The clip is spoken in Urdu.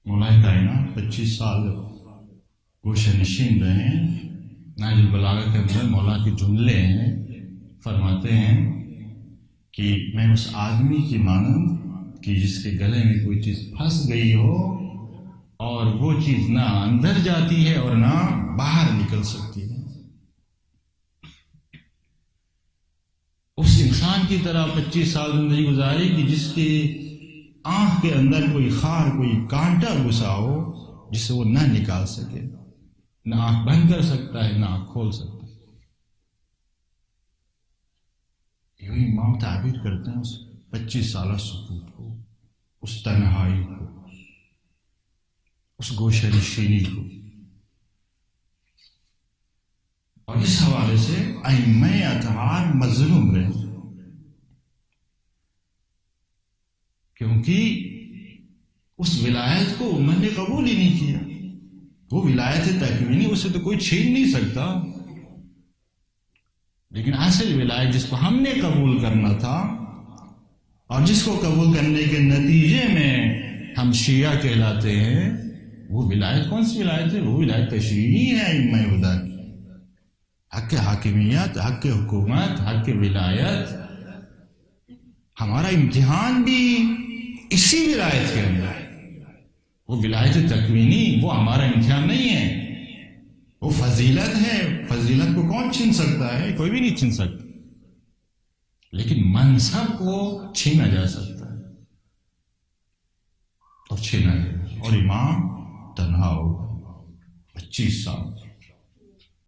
مولا کائنات 25 سال گوشہ نشین رہے ہیں۔ نہج البلاغہ کے اندر مولا کے جملے ہیں، فرماتے ہیں کہ میں اس آدمی کی مانند کہ جس کے گلے میں کوئی چیز پھنس گئی ہو اور وہ چیز نہ اندر جاتی ہے اور نہ باہر نکل سکتی ہے، اس انسان کی طرح 25 سال زندگی گزاری کہ جس کی آنکھ کے اندر کوئی خار، کوئی کانٹا گھسا ہو جسے وہ نہ نکال سکے، نہ آنکھ بند کر سکتا ہے نہ آنکھ کھول سکتا ہے۔ یوں ہی امام تعبیر کرتے ہیں اس 25 سالہ سکوت کو، اس تنہائی کو، اس گوشہ نشینی کو۔ اور اس حوالے سے ائمہ اطہار مظلوم رہے، کیونکہ اس ولایت کو انہوں نے قبول ہی نہیں کیا۔ وہ ولایت تکوینی، اسے تو کوئی چھین نہیں سکتا، لیکن اصل ولایت جس کو ہم نے قبول کرنا تھا اور جس کو قبول کرنے کے نتیجے میں ہم شیعہ کہلاتے ہیں، وہ ولایت کون سی ولایت ہے؟ وہ ولایت تشریعی ہے ائمہ ہدی کی، حق حاکمیت، حق حکومت، حق ولایت۔ ہمارا امتحان بھی اسی ولایت کے اندر ہے۔ وہ ولایت تکوینی وہ ہمارا امتحان نہیں ہے، وہ فضیلت ہے۔ فضیلت کو کون چھین سکتا ہے؟ کوئی بھی نہیں چھین سکتا، لیکن منصب کو چھینا جا سکتا ہے اور چھینا ہے۔ اور امام تنہا ہو 25 سال